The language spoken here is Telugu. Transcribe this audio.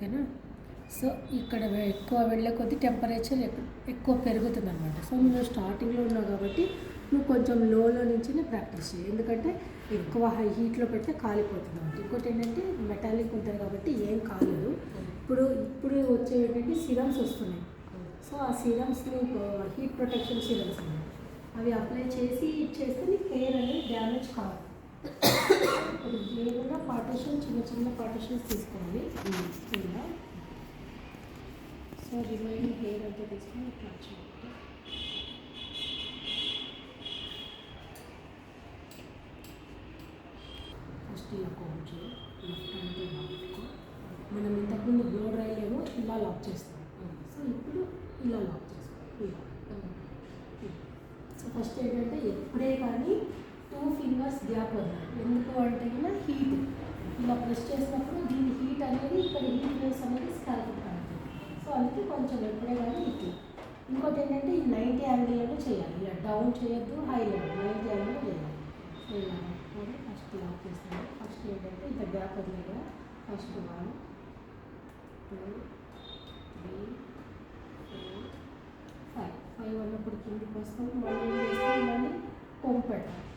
ఓకేనా. సో ఇక్కడ ఎక్కువ వెళ్ళే కొద్దీ టెంపరేచర్ ఎక్కువ పెరుగుతుంది అనమాట. సో నువ్వు స్టార్టింగ్లో ఉన్నావు కాబట్టి నువ్వు కొంచెం లోలో నుంచినే ప్రాక్టీస్ చేయి, ఎందుకంటే ఎక్కువ హై హీట్లో పెడితే కాలిపోతుంది అనమాట. ఇంకోటి ఏంటంటే మెటాలిక్ ఉంటుంది కాబట్టి ఏం కాలేదు. ఇప్పుడు వచ్చేవి ఏంటంటే సిరమ్స్ వస్తున్నాయి. సో ఆ సిరమ్స్ని హీట్ ప్రొటెక్షన్ సిరమ్స్ ఉన్నాయి, అవి అప్లై చేసి చేస్తే నీకు హెయిర్ అనేది డ్యామేజ్ కాదు. ఏదైనా పార్టిషన్ చిన్న పార్టిషన్స్ తీసుకోవాలి ఇలా. సో రిమైనింగ్ హెయిర్ అంతా తీసుకొని ఇట్లా చేయాలి. ఫస్ట్ ఇలా కొంచెం లెఫ్ట్ హ్యాండ్తో లాక్కో. మనం ఇంతకుముందు బ్లో డ్రైలేమో ఇలా లాక్ చేస్తాం, సో ఇప్పుడు ఇలా లాక్ చేసుకోవాలి ఇలా. సో ఫస్ట్ ఏంటంటే ఎప్పుడే కానీ 2 ఫింగర్స్ గ్యాప్ వదలాలి. ఎందుకు అంటే హీట్ ఇలా ప్రెస్ చేసినప్పుడు దీని హీట్ అనేది ఇక్కడ హీట్ వేవ్స్ అనేది స్టార్ట్ అవుతుంది. సో అందుకే కొంచెం ఎప్పుడే కానీ ఇట్లా. ఇంకోటి ఏంటంటే ఈ 90 యాంగిల్లో చేయాలి, ఇలా డౌన్ చేయొద్దు, హై లేదు, 90 యాంగిల్లో చేయాలి. సో ఇలా ఫస్ట్ లాక్ చేస్తాను. ఫస్ట్ ఏంటంటే ఇంత గ్యాప్ వదిలే కదా, ఫస్ట్ 1 2 3 4 5 అన్నప్పుడు కిందికి వస్తాం, మళ్ళీ వేస్తాం, మళ్ళీ కొంపెట్టాలి.